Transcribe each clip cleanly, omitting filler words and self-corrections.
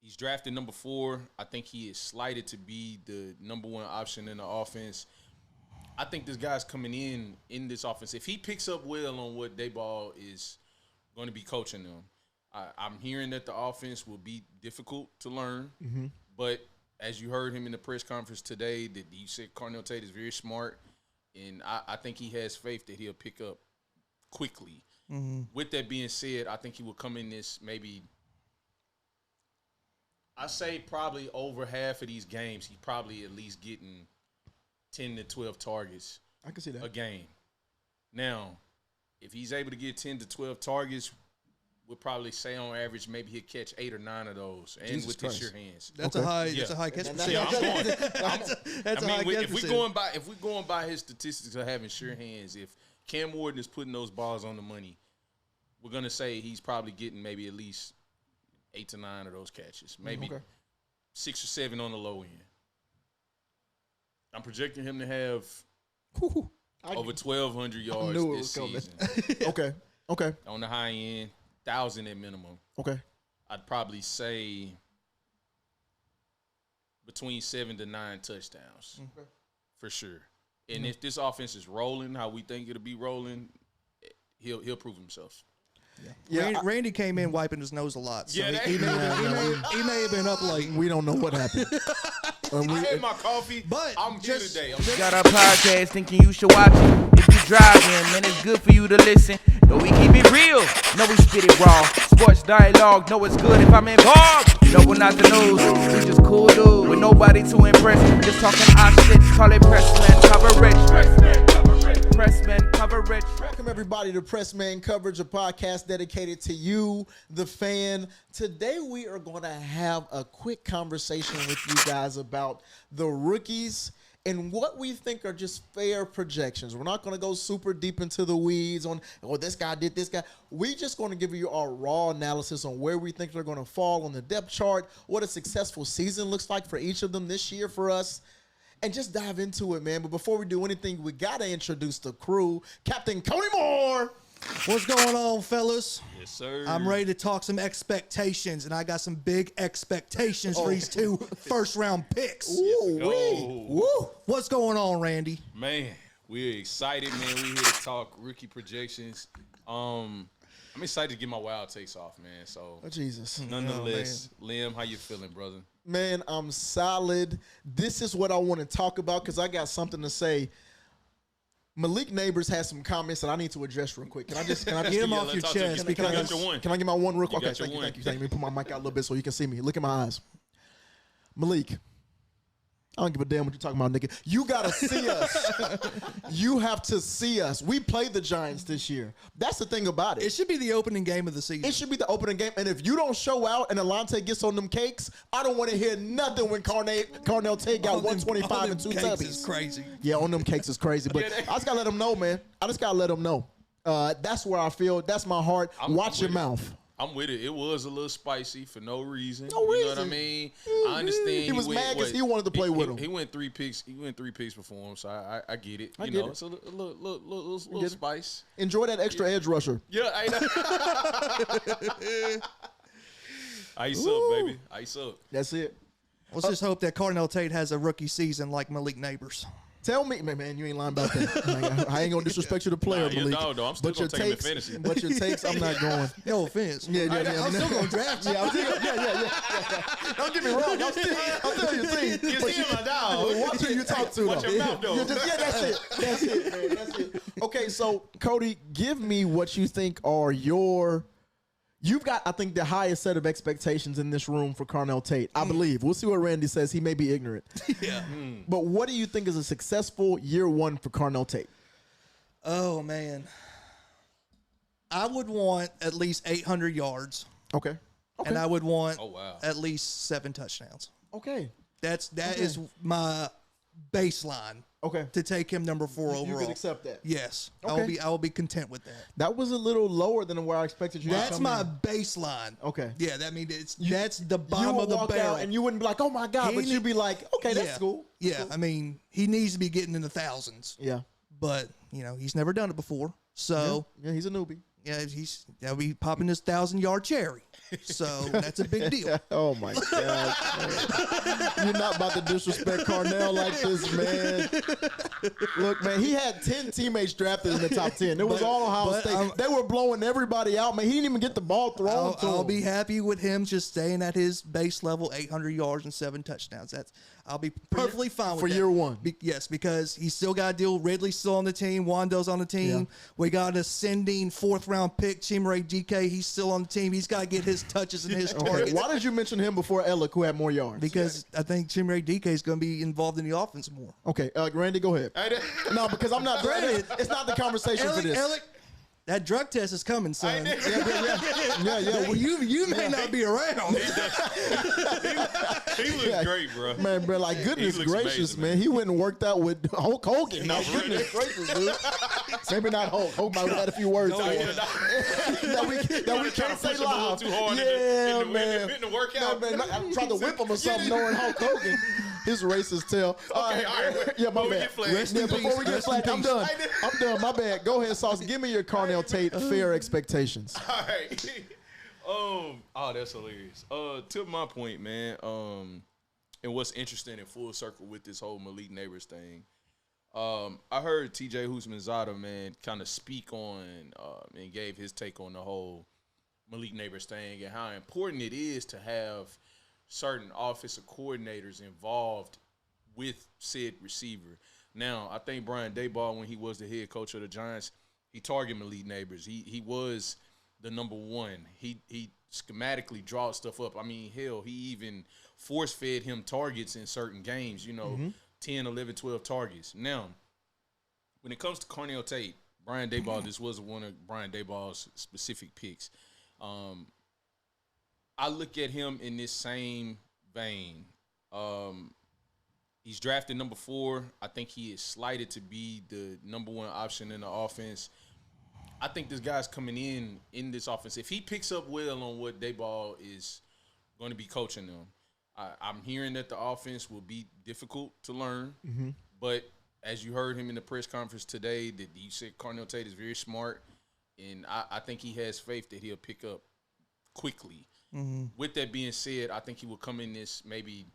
He's drafted number 4. I think he is slated to be the number 1 option in the offense. I think this guy's coming in this offense. If he picks up well on what Dayball is going to be coaching them, I'm hearing that the offense will be difficult to learn. Mm-hmm. But as you heard him in the press conference today, that he said Carnell Tate is very smart, and I think he has faith that he'll pick up quickly. Mm-hmm. With that being said, I think he will come in this maybe – I say probably over half of these games, he's probably at least getting 10 to 12 targets. I can see that. A game. Now, if he's able to get 10 to 12 targets, we'll probably say on average maybe he'll catch 8 or 9 of those, and with his sure hands. That's a high catch percentage. Yeah, I'm going. That's a high catch percentage. If we're going by his statistics of having sure hands, if Cam Warden is putting those balls on the money, we're gonna say he's probably getting maybe at least 8 to 9 of those catches, maybe 6 or 7 on the low end. I'm projecting him to have over 1,200 yards this season. Okay. On the high end, 1,000 at minimum. Okay. I'd probably say between 7 to 9 touchdowns, for sure. And if this offense is rolling, how we think it'll be rolling, he'll prove himself. Yeah. Randy came in wiping his nose a lot. So he may have been up late. We don't know what happened. I had my coffee, but I'm here today. Got our podcast thinking you should watch it. If you driving, man, it's good for you to listen. No, we keep it real. No, we spit it raw. Sports dialogue. No, it's good if I'm involved. No, we're not the news. We just cool dude with nobody to impress. Just talking our shit. Call it Pressman Coverage. Pressman Coverage. Welcome everybody to Pressman Coverage, a podcast dedicated to you, the fan. Today we are going to have a quick conversation with you guys about the rookies and what we think are just fair projections. We're not going to go super deep into the weeds on, this guy did this guy. We're just going to give you our raw analysis on where we think they're going to fall on the depth chart, what a successful season looks like for each of them this year for us. And just dive into it, man. But before we do anything, we got to introduce the crew. Captain Cody Moore. What's going on, fellas? Yes, sir. I'm ready to talk some expectations, and I got some big expectations for these 2 first-round picks. Woo. What's going on, Randy? Man, we're excited, man. We're here to talk rookie projections. I'm excited to get my wild takes off, man. So, Jesus. Nonetheless, Liam, how you feeling, brother? Man, I'm solid. This is what I want to talk about because I got something to say. Malik Neighbors has some comments that I need to address real quick. Can I just get them off your chest? Can I get your one? Can I get my one real quick? Okay, thank you. Let me put my mic out a little bit so you can see me. Look at my eyes. Malik, I don't give a damn what you're talking about, nigga. You got to see us. You have to see us. We played the Giants this year. That's the thing about it. It should be the opening game of the season. It should be the opening game. And if you don't show out and Alante gets on them cakes, I don't want to hear nothing when Carnell Tate got 125 and 2 tubbies. It's crazy. Yeah, on them cakes is crazy. But I just got to let them know, man. I just got to let them know. That's where I feel. That's my heart. Watch your mouth. I'm with it. It was a little spicy for no reason. No reason. You know what I mean? I understand. He was mad because he wanted to play with him. He went 3 picks. He went 3 picks before him, so I get it. It's a little spice. Enjoy that extra edge rusher. Yeah, ice up, baby. Ice up. That's it. Let's just hope that Carnell Tate has a rookie season like Malik Neighbors. Tell me, man, you ain't lying about that. I ain't gonna disrespect you, the player, Malik. No, I'm still gonna take him in fantasy. But your takes, I'm not going. No offense. Yeah. I'm still gonna draft you. Yeah. Don't get me wrong. I'm telling you, see. You see my dog. Watch who you talk to. Watch your mouth, though. That's it, man. That's it. Okay, so Cody, give me what you think are your. You've got, I think, the highest set of expectations in this room for Carnell Tate. I believe. We'll see what Randy says. He may be ignorant. Yeah. But what do you think is a successful year one for Carnell Tate? Oh, man. I would want at least 800 yards. Okay. And I would want at least 7 touchdowns. Okay. That is my baseline. Okay. To take him number 4 overall. You can accept that. Yes. Okay. I will be content with that. That was a little lower than where I expected you to come in. That's my baseline. Okay. Yeah, that's the bottom of the barrel. You would walk out and you wouldn't be like, oh my God, but you'd be like, okay, that's cool. Yeah, cool. I mean, he needs to be getting in the thousands. Yeah. But, he's never done it before. So yeah, he's a newbie. Yeah, that'll be popping this 1,000-yard cherry. So that's a big deal. Oh my God. You're not about to disrespect Carnell like this, man. Look, man, he had 10 teammates drafted in the top 10. It was all Ohio State. They were blowing everybody out, man. He didn't even get the ball thrown to him. I'll be happy with him just staying at his base level, 800 yards and 7 touchdowns. I'll be perfectly fine with that. For year one. Yes, because he's still got to deal. Ridley's still on the team. Wando's on the team. Yeah. We got an ascending 4th-round pick, Chimere DK. He's still on the team. He's got to get his touches and his targets. Why did you mention him before Ellick, who had more yards? Because I think Chimere DK is going to be involved in the offense more. Okay, Randy, go ahead. No, because I'm not. It's not the conversation for this. Ellick, that drug test is coming, son. Yeah. Well, you may not be around. He was great, bro. Man, bro, like goodness gracious, amazing, man. He went and worked out with Hulk Hogan. No, like, goodness gracious, dude. Maybe not Hulk. Hulk might have had a few words that we can't say live. Too hard man. In the workout. Man, I tried to whip him or something, knowing Hulk Hogan. His racist tail. All right. Yeah, my bad. Before we get flagged, I'm done. My bad. Go ahead, Sauce. Give me your Carnell Tate fair expectations. All right. Oh, that's hilarious. To my point, man. And what's interesting in full circle with this whole Malik Neighbors thing, I heard Tyjae Spears, man, kind of speak on and gave his take on the whole Malik Neighbors thing and how important it is to have certain offensive coordinators involved with said receiver. Now, I think Brian Daboll, when he was the head coach of the Giants, he targeted Malik Neighbors. He was the number one. He schematically draws stuff up. I mean, hell, he even force-fed him targets in certain games, 10, 11, 12 targets. Now, when it comes to Carnell Tate, Brian Daboll, this was one of Brian Daboll's specific picks. I look at him in this same vein. He's drafted number 4. I think he is slated to be the number 1 option in the offense. I think this guy's coming in this offense. If he picks up well on what Daboll is going to be coaching them, I'm hearing that the offense will be difficult to learn. Mm-hmm. But as you heard him in the press conference today, that you said Carnell Tate is very smart, and I think he has faith that he'll pick up quickly. Mm-hmm. With that being said, I think he will come in this maybe,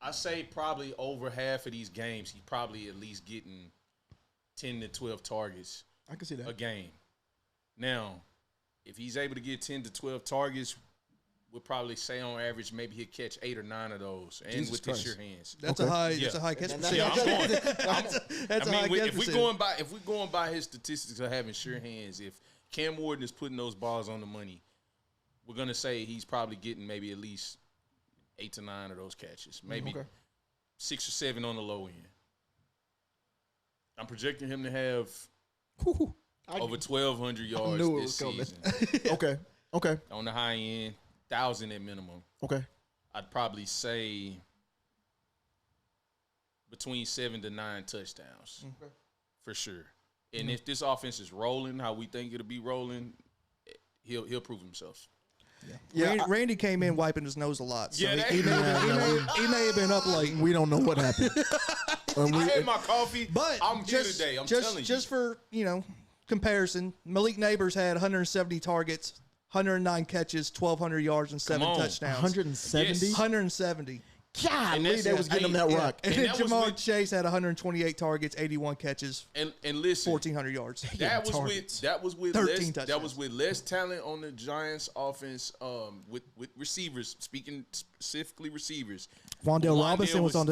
I say probably over half of these games, he's probably at least getting 10 to 12 targets. I can see that. A game. Now, if he's able to get 10 to 12 targets, we'll probably say on average maybe he'll catch 8 or 9 of those, and Jesus with Christ. his sure hands. That's a high catch percentage. Yeah, I'm going. That's a high catch percentage. If we're going by his statistics of having sure hands, if Cam Warden is putting those balls on the money, we're gonna say he's probably getting maybe at least 8 to 9 of those catches, maybe 6 or 7 on the low end. I'm projecting him to have over 1,200 yards this season. Okay. On the high end, 1,000 at minimum. Okay. I'd probably say between 7 to 9 touchdowns for sure. And if this offense is rolling how we think it'll be rolling, he'll prove himself. Yeah. Randy came in wiping his nose a lot. So he may have been up late. We don't know what happened. I had my coffee, but I'm here today. I'm telling you. Just for comparison, Malik Neighbors had 170 targets, 109 catches, 1,200 yards, and 7 touchdowns. 170? Yes. 170. God, they was getting him that rock. And then Jamar Chase had 128 targets, 81 catches, and listen, 1,400 yards. That was with less talent on the Giants' offense. With receivers, speaking specifically receivers, Wandale Robinson was on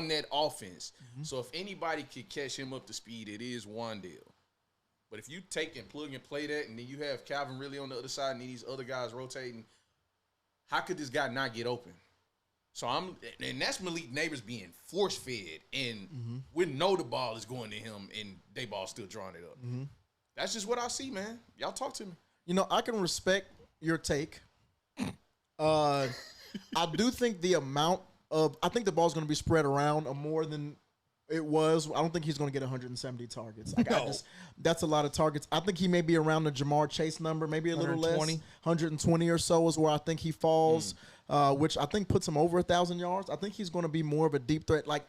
that offense. Mm-hmm. So if anybody could catch him up to speed, it is Wandale. But if you take and plug and play that, and then you have Calvin really on the other side, and these other guys rotating, how could this guy not get open? So and that's Malik Neighbors being force fed, and we know the ball is going to him, and they ball still drawing it up. Mm-hmm. That's just what I see, man. Y'all talk to me. I can respect your take. I do think I think the ball's going to be spread around more than it was. I don't think he's going to get 170 targets. That's a lot of targets. I think he may be around the Jamar Chase number, maybe a little less. 120 or so is where I think he falls, which I think puts him over 1,000 yards. I think he's going to be more of a deep threat. Like,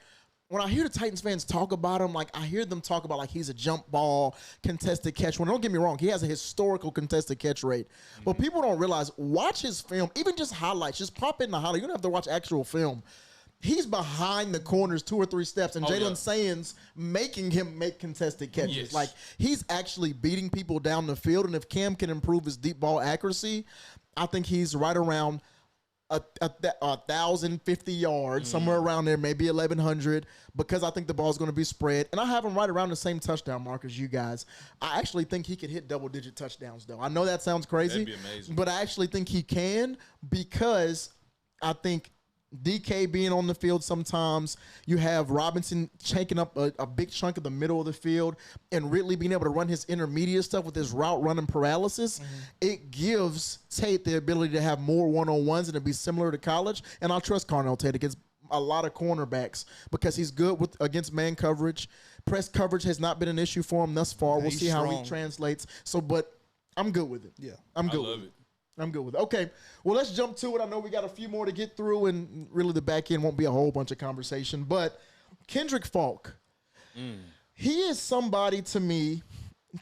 when I hear the Titans fans talk about him, like I hear them talk about like he's a jump ball, contested catch. Well, don't get me wrong, he has a historical contested catch rate. But people don't realize, watch his film, even just highlights, just pop in the highlight. You don't have to watch actual film. He's behind the corners 2 or 3 steps, and Jalen Sayans making him make contested catches. Yes. Like, he's actually beating people down the field, and if Cam can improve his deep ball accuracy, I think he's right around 1,050 yards, somewhere around there, maybe 1,100, because I think the ball is going to be spread. And I have him right around the same touchdown mark as you guys. I actually think he could hit double-digit touchdowns, though. I know that sounds crazy, That'd be amazing. but I actually think he can, because I think DK being on the field sometimes, you have Robinson taking up a big chunk of the middle of the field, and Ridley being able to run his intermediate stuff with his route running paralysis. It gives Tate the ability to have more one-on-ones and to be similar to college. And I trust Carnell Tate against a lot of cornerbacks because he's good against man coverage. Press coverage has not been an issue for him thus far. We'll see how he translates. So, but I'm good with it. Yeah. I'm good I love with it. I'm good with it. Okay, well, let's jump to it. I know we got a few more to get through, and really the back end won't be a whole bunch of conversation. But Kendrick Faulk, he is somebody to me,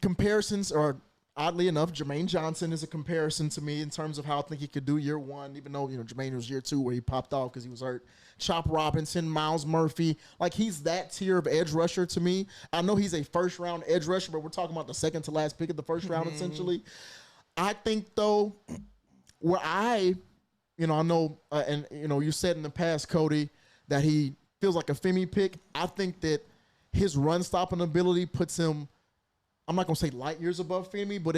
comparisons are, oddly enough, Jermaine Johnson is a comparison to me in terms of how I think he could do year one, even though, Jermaine was year 2 where he popped off because he was hurt. Chop Robinson, Miles Murphy, like he's that tier of edge rusher to me. I know he's a first-round edge rusher, but we're talking about the second to last pick of the first round, essentially. I think, though, where I know, and, you said in the past, Cody, that he feels like a Femi pick. I think that his run-stopping ability puts him, I'm not going to say light years above Femi, but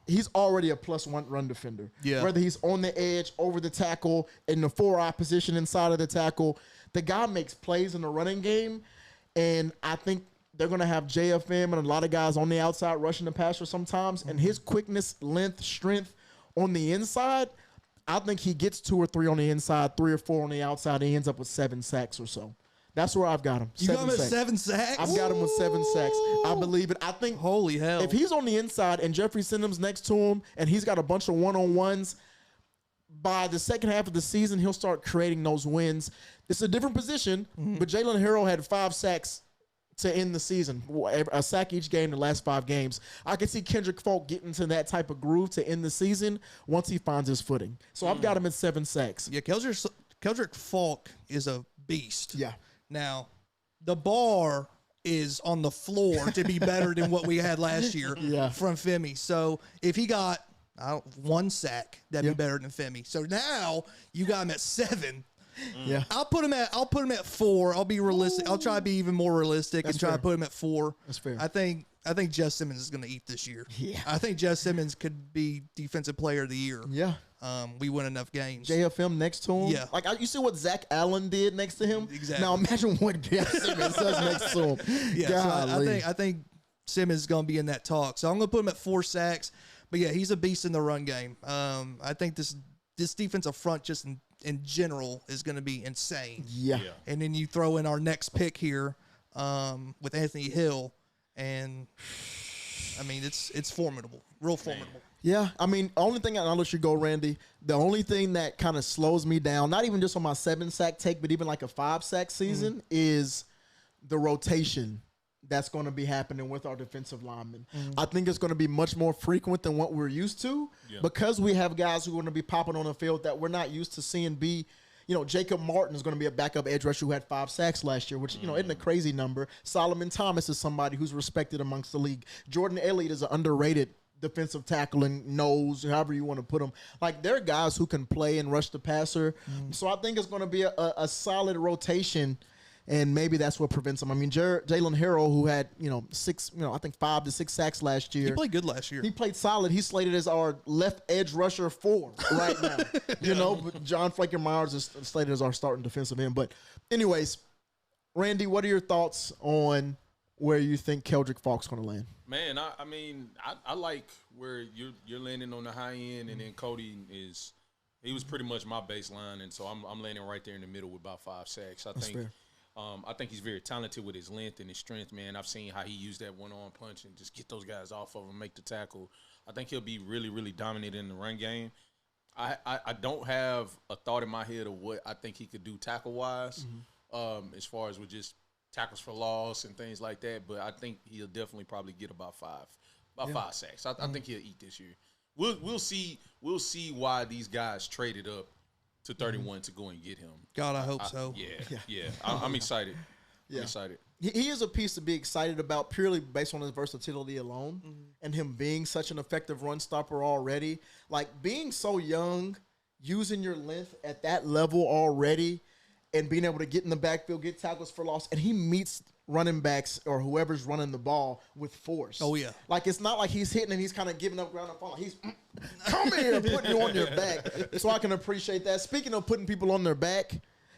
he's already a +1 run defender. Yeah. Whether he's on the edge, over the tackle, in the 4-eye position inside of the tackle, the guy makes plays in the running game, and I think they're going to have JFM and a lot of guys on the outside rushing the passer sometimes. And his quickness, length, strength on the inside, I think he gets 2 or 3 on the inside, 3 or 4 on the outside. He ends up with 7 sacks or so. That's where I've got him. You got him at 7 sacks? I've got him with 7 sacks. I believe it. I think, holy hell, if he's on the inside and Jeffrey Simmons next to him and he's got a bunch of one-on-ones, by the second half of the season, he'll start creating those wins. It's a different position, but Jalen Harrell had 5 sacks to end the season, a sack each game the last 5 games. I can see Kendrick Faulk getting to that type of groove to end the season once he finds his footing. So I've got him at 7 sacks. Yeah, Keldric Faulk is a beast. Yeah. Now, the bar is on the floor to be better than what we had last year from Femi. So if he got 1 sack, that'd be better than Femi. So now you got him at 7. Yeah, I'll put him at 4. I'll be realistic. I'll try to be even more realistic and try to put him at 4. That's fair. I think Jeff Simmons is going to eat this year. Yeah. I think Jeff Simmons could be defensive player of the year. Yeah. We win enough games. JFM next to him. Yeah. Like, you see what Zach Allen did next to him? Exactly. Now imagine what Jeff Simmons does next to him. Yeah. So I think Simmons is going to be in that talk. So I'm going to put him at 4 sacks. But yeah, he's a beast in the run game. I think this defensive front just in general is going to be insane. Yeah. And then you throw in our next pick here with Anthony Hill, and I mean it's formidable, real formidable. Yeah, I mean, only thing, and I'll let you go, Randy, the only thing that kind of slows me down, not even just on my 7-sack take, but even like a 5-sack season, is the rotation that's going to be happening with our defensive linemen. I think it's going to be much more frequent than what we're used to because we have guys who are going to be popping on the field that we're not used to seeing be. Jacob Martin is going to be a backup edge rusher who had 5 sacks last year, which, isn't a crazy number. Solomon Thomas is somebody who's respected amongst the league. Jordan Elliott is an underrated defensive tackle and nose, however you want to put him. Like, they're guys who can play and rush the passer. So I think it's going to be a solid rotation. And maybe that's what prevents him. I mean, Jalen Harrell, who had, 5 to 6 sacks last year. He played good last year. He played solid. He's slated as our left edge rusher 4 right now. But John Frankenmeyers is slated as our starting defensive end. But anyways, Randy, what are your thoughts on where you think Keldric Faulk's going to land? Man, I like where you're landing on the high end, and then Cody he was pretty much my baseline, and so I'm landing right there in the middle with about 5 sacks. That's fair. I think he's very talented with his length and his strength, man. I've seen how he used that one-arm punch and just get those guys off of him, make the tackle. I think he'll be really, really dominant in the run game. I don't have a thought in my head of what I think he could do tackle-wise as far as with just tackles for loss and things like that. But I think he'll definitely probably get about 5 sacks. I think he'll eat this year. We'll see why these guys traded up to 31 to go and get him. God, I hope so. Yeah. I'm excited. Yeah. I'm excited. He is a piece to be excited about purely based on his versatility alone and him being such an effective run stopper already. Like, being so young, using your length at that level already and being able to get in the backfield, get tackles for loss, and he meets running backs or whoever's running the ball with force. Oh, yeah. Like, it's not like he's hitting and he's kind of giving up ground and falling. He's come here, putting you on your back. So I can appreciate that. Speaking of putting people on their back,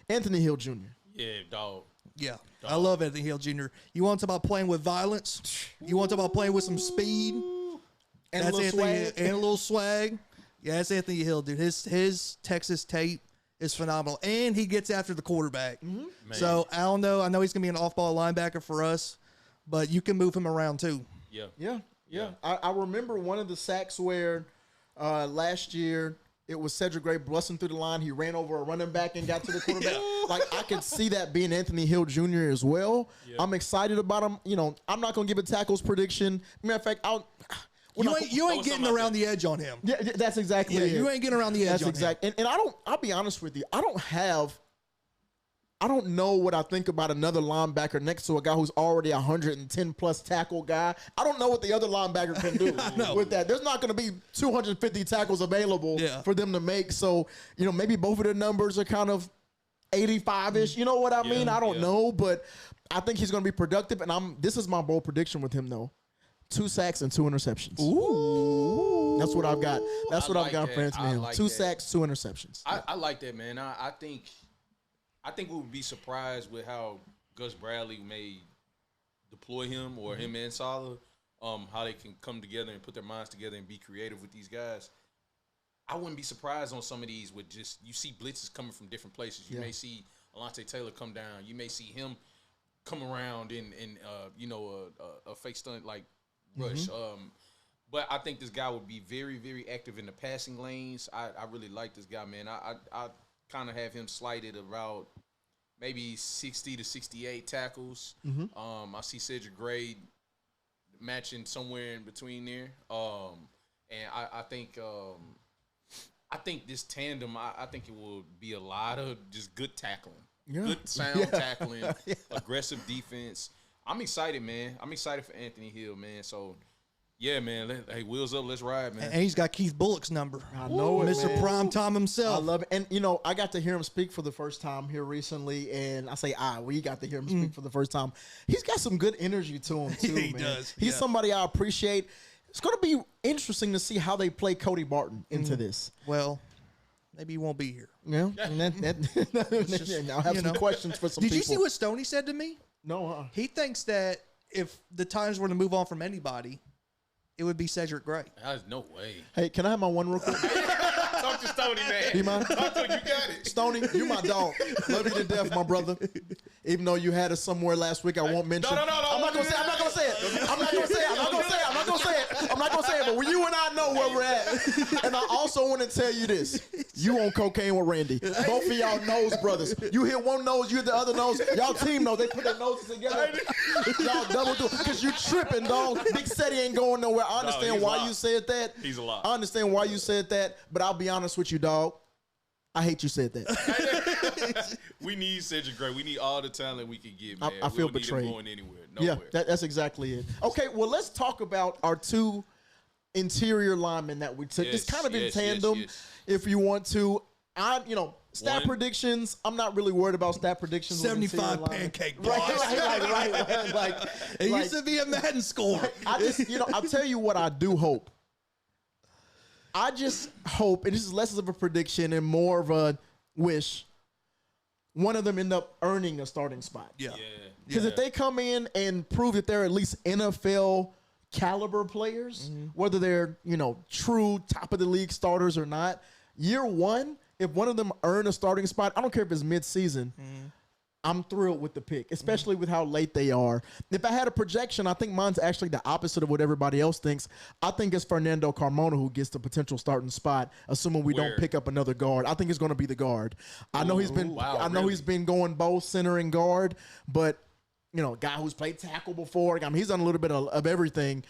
Anthony Hill Jr. Yeah, dog. Yeah, I love Anthony Hill Jr. You want to talk about playing with violence? You want to talk about playing with some speed? And That's a little Anthony, swag. and a little swag. Yeah, that's Anthony Hill, dude. His Texas tape is phenomenal, and he gets after the quarterback. So I don't know. I know he's gonna be an off-ball linebacker for us, but you can move him around too. Yeah. Yeah. I remember one of the sacks where last year it was Cedric Gray busting through the line. He ran over a running back and got to the quarterback. Like, I could see that being Anthony Hill Jr. as well. Yeah. I'm excited about him. You know, I'm not going to give a tackles prediction. Matter of fact, You ain't getting around the edge on him. Yeah, that's exactly it. You ain't getting around the edge That's on exactly. And I'll be honest with you. I don't know what I think about another linebacker next to a guy who's already 110 plus tackle guy. I don't know what the other linebacker can do with that. There's not going to be 250 tackles available for them to make. So, you know, maybe both of their numbers are kind of 85-ish. You know what I mean? I don't know, but I think he's going to be productive. And this is my bold prediction with him, though. 2 sacks and 2 interceptions. Ooh. That's what I've got. That's what I've got for Anthony Hill. Like 2 that. sacks, 2 interceptions. I like that, man. I think we would be surprised with how Gus Bradley may deploy him or him and Saleh, how they can come together and put their minds together and be creative with these guys. I wouldn't be surprised on some of these with just, you see blitzes coming from different places. You may see Alontae Taylor come down. You may see him come around in a fake stunt like rush. But I think this guy would be very, very active in the passing lanes. I really like this guy, man. I kind of have him slighted about maybe 60 to 68 tackles. I see Cedric Gray matching somewhere in between there. And I think this tandem, I think it will be a lot of just good tackling. Good sound tackling, aggressive defense. I'm excited, man. I'm excited for Anthony Hill, man. So, yeah, man. Hey, wheels up. Let's ride, man. And he's got Keith Bullock's number. I know it, Mr. man. Primetime himself. I love it. And, you know, I got to hear him speak for the first time here recently. And I say we got to hear him speak for the first time. He's got some good energy to him, too, He man. does. He's somebody I appreciate. It's going to be interesting to see how they play Cody Barton into this. Well, maybe he won't be here. Yeah. And I'll have some questions for some Did people. you see what Stoney said to me? No. He thinks that if the Titans were to move on from anybody, it would be Cedric Gray. There's no way. Hey, can I have my one real quick? Talk to Stoney, man. You mind? Talk to him. You got it. Stoney, you my dog. Love you to death, my brother. Even though you had us somewhere last week, I won't mention. No. I'm not gonna say it. I'm not gonna say it. But you and I know where we're at. And I also want to tell you this: you on cocaine with Randy. Both of y'all nose brothers. You hit one nose, you hit the other nose. Y'all team nose. They put their noses together. Y'all double do because you tripping, dog. Big Seti ain't going nowhere. I understand why you said that. He's a lot. I understand why you said that, but I'll be honest with you, dog. I hate you said that. We need Cedric Gray. We need all the talent we can get, man. I feel we don't betrayed. Need him going anywhere. Nowhere. Yeah, that's exactly it. Okay, well, let's talk about our 2 interior linemen that we took. It's kind of in tandem, if you want to. Stat predictions. I'm not really worried about stat predictions. 75 pancake boss. Right. It used to be a Madden score. I'll tell you what I do hope. I just hope, and this is less of a prediction and more of a wish, one of them end up earning a starting spot. Yeah. Because if they come in and prove that they're at least NFL caliber players, whether they're, true top of the league starters or not, year 1, if one of them earn a starting spot, I don't care if it's mid-season, I'm thrilled with the pick, especially with how late they are. If I had a projection, I think mine's actually the opposite of what everybody else thinks. I think it's Fernando Carmona who gets the potential starting spot, assuming we don't pick up another guard. I think it's going to be the guard. I know he's been going both center and guard, but a guy who's played tackle before. I mean, he's done a little bit of everything.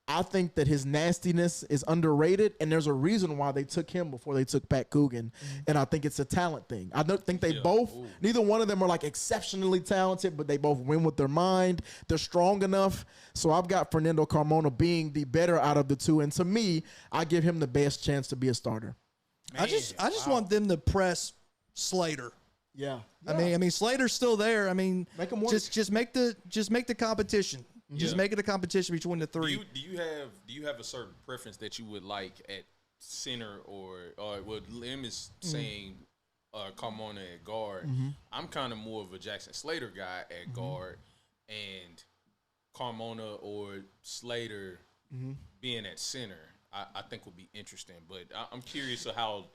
I think that his nastiness is underrated, and there's a reason why they took him before they took Pat Coogan, and I think it's a talent thing. I don't think they neither one of them are like exceptionally talented, but they both win with their mind. They're strong enough. So I've got Fernando Carmona being the better out of the two, and to me, I give him the best chance to be a starter. Man, I just want them to press Slater. Yeah. I mean, Slater's still there. I mean, make him work. Just make the competition. Just make it a competition between the three. Do you have a certain preference that you would like at center or what Lim is saying, Carmona at guard? I'm kind of more of a Jackson Slater guy at guard, and Carmona or Slater being at center, I think would be interesting. But I'm curious of how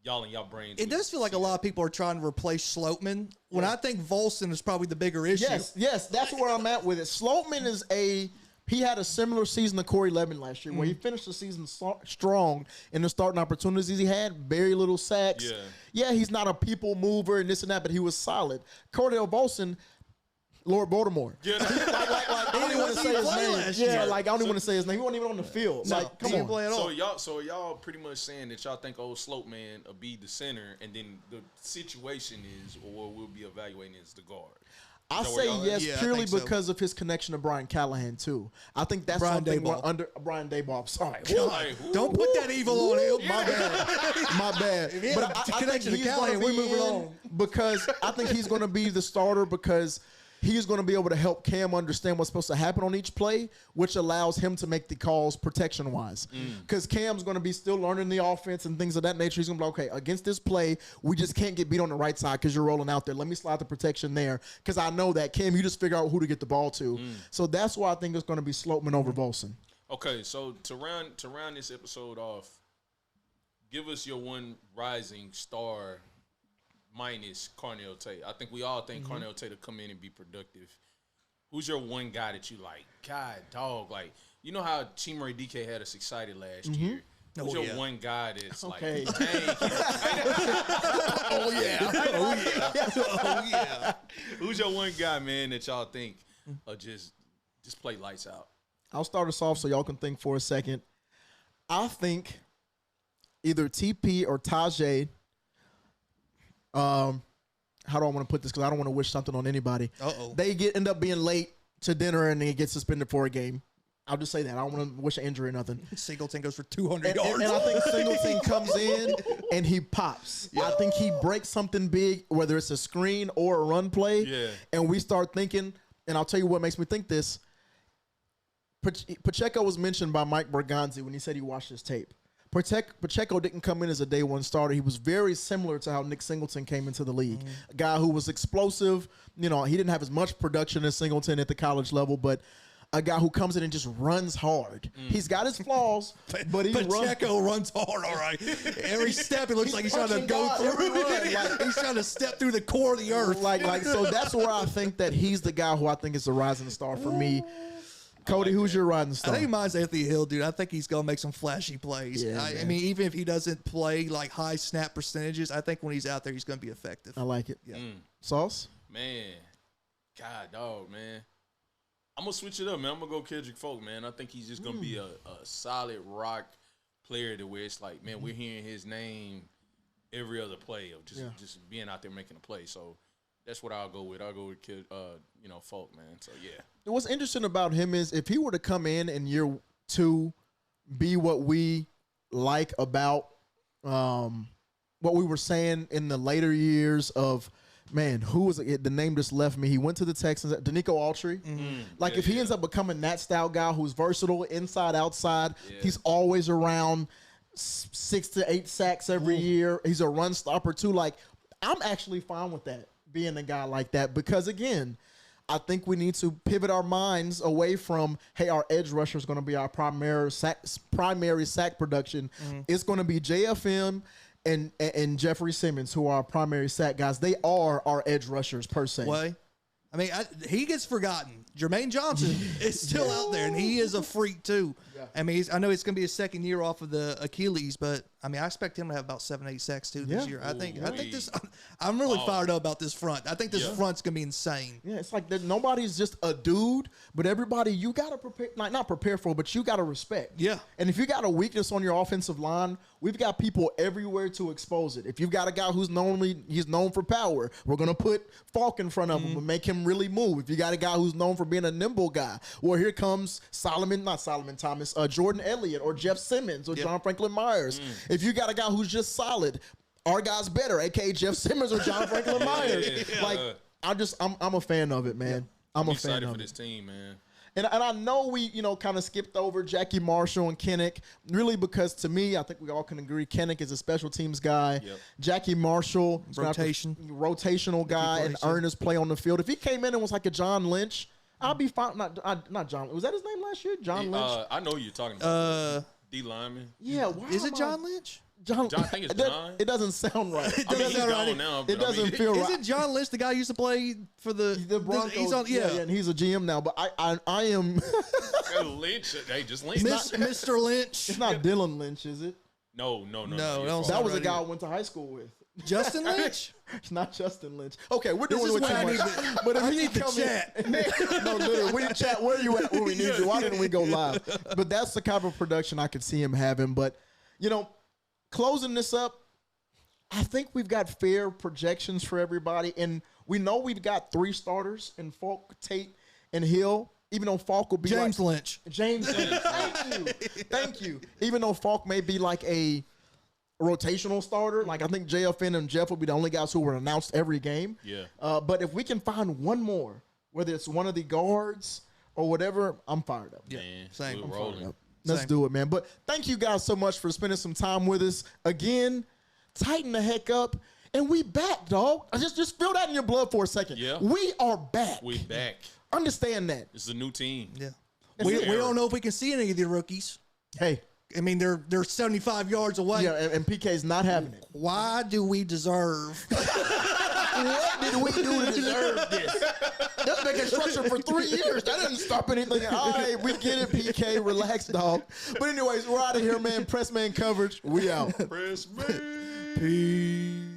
y'all and y'all brains. It does feel like a lot of people are trying to replace Sloatman. When I think Volson is probably the bigger issue. Yes, that's where I'm at with it. Sloatman he had a similar season to Corey Levin last year, where he finished the season strong in the starting opportunities he had, very little sacks. Yeah, he's not a people mover and this and that, but he was solid. Cordell Volson, Lord Baltimore. Yeah. I don't even want to say his name. Yeah, I don't even want to say his name. He wasn't even on the field. No, come on. Play at all. So y'all pretty much saying that y'all think old Slope Man will be the center, and then the situation is, or we'll be evaluating is the guard. I say yes purely because of his connection to Brian Callahan too. I think that's Brian something Daboll. we're under. Brian Daboll. Sorry, don't put that evil on him. My bad. But I think he's Callahan, we're moving on because I think he's going to be the starter because he's going to be able to help Cam understand what's supposed to happen on each play, which allows him to make the calls protection-wise. Because Cam's going to be still learning the offense and things of that nature. He's going to be like, okay, against this play, we just can't get beat on the right side because you're rolling out there. Let me slide the protection there because I know that, Cam, you just figure out who to get the ball to. So that's why I think it's going to be Sloatman over Volson. Okay, so to round this episode off, give us your one rising star minus Carnell Tate. I think we all think Carnell Tate will come in and be productive. Who's your one guy that you like? God, dog, like, you know how Chimere DK had us excited last year? Who's your one guy that's like, dang. Oh, yeah. Who's your one guy, man, that y'all think just play lights out? I'll start us off so y'all can think for a second. I think either TP or Tyjae. How do I want to put this? Because I don't want to wish something on anybody. They end up being late to dinner and they get suspended for a game. I'll just say that. I don't want to wish an injury or nothing. Singleton goes for 200 yards. And I think Singleton comes in and he pops. I think he breaks something big, whether it's a screen or a run play. Yeah. And we start thinking, and I'll tell you what makes me think this. Pacheco was mentioned by Mike Berganzi when he said he watched his tape. Pacheco didn't come in as a day one starter. He was very similar to how Nick Singleton came into the league. A guy who was explosive. You know, he didn't have as much production as Singleton at the college level, but a guy who comes in and just runs hard. He's got his flaws, but Pacheco runs hard, all right. Every step, it looks like he's trying to go through. Like he's trying to step through the core of the earth. So that's where I think that he's the guy who I think is the rising star for me. Cody, who's your rising star? I think mine's Anthony Hill, dude. I think he's going to make some flashy plays. Yeah, I mean, even if he doesn't play like high snap percentages, I think when he's out there, he's going to be effective. I like it. Yeah. Sauce? Man. God, dog, man. I'm going to switch it up, man. I'm going to go Kendrick Faulk, man. I think he's just going to be a solid rock player to where it's like, man, we're hearing his name every other play of just being out there making a play. So that's what I'll go with. I'll go with Faulk, man. So yeah. What's interesting about him is if he were to come in year 2, be what we like about what we were saying in the later years of, man, who was it? The name just left me. He went to the Texans. Danico Autry. If he ends up becoming that style guy who's versatile, inside, outside, he's always around 6 to 8 sacks every year. He's a run stopper too. Like, I'm actually fine with that, being a guy like that, because again, I think we need to pivot our minds away from, hey, our edge rusher is going to be our primary sack production. It's going to be JFM and Jeffrey Simmons, who are our primary sack guys. They are our edge rushers per se. What? I mean, he gets forgotten. Jermaine Johnson is still out there, and he is a freak too. I mean, I know it's going to be his second year off of the Achilles, but I mean, I expect him to have about 7-8 sacks too this year. I think this. I'm really Oh. fired up about this front. I think this front's gonna be insane. Yeah, it's like that nobody's just a dude, but everybody you gotta prepare, not prepare for, but you gotta respect. Yeah. And if you got a weakness on your offensive line, we've got people everywhere to expose it. If you've got a guy who's known for power, we're gonna put Faulk in front of him and make him really move. If you got a guy who's known for being a nimble guy, well, here comes Jordan Elliott or Jeff Simmons or John Franklin Myers. If you got a guy who's just solid, our guy's better, aka Jeff Simmons or John Franklin Myers. Like I'm a fan of it, man. I'm excited for this team, man. And I know we, kind of skipped over Jackie Marshall and Kanak, really because to me, I think we all can agree, Kanak is a special teams guy. Yep. Jackie Marshall, rotational guy, and earn his play on the field. If he came in and was like a John Lynch, I'll be fine. Not John. Was that his name last year? John Lynch? I know who you're talking about. D lineman. Yeah. Is it John Lynch? John, I think it's John. It doesn't sound right. It doesn't sound right now. It doesn't feel right. Isn't John Lynch the guy who used to play for the Broncos? He's on, and he's a GM now. But I am Lynch. Hey, just Lynch. Mr. Lynch. It's not Dylan Lynch, is it? No. That was a guy I went to high school with. Justin Lynch? It's not Justin Lynch. Okay, we're doing what too much. But if I you need to come chat. No, literally, we need to chat. Where are you at when we need you? Why didn't we go live? But that's the kind of production I could see him having. But, closing this up, I think we've got fair projections for everybody. And we know we've got 3 starters in Faulk, Tate, and Hill. Even though Faulk will be James Lynch. James Lynch. Thank you. Even though Faulk may be like a rotational starter, like I think JFN and Jeff will be the only guys who were announced every game. Yeah. But if we can find one more, whether it's one of the guards or whatever, I'm fired up. Yeah, Man, same. we're rolling. Let's do it, man. But thank you guys so much for spending some time with us. Again, tighten the heck up. And we back, dog. Just feel that in your blood for a second. Yeah. We are back. We back. Understand that. It's a new team. Yeah. We don't know if we can see any of the rookies. Hey. I mean, they're 75 yards away. Yeah, and PK's not having it. Why do we deserve? What did we do to deserve this? That's been construction for 3 years. That didn't stop anything. All right, we get it, PK. Relax, dog. But anyways, we're out of here, man. Press man coverage. We out. Press man. Peace.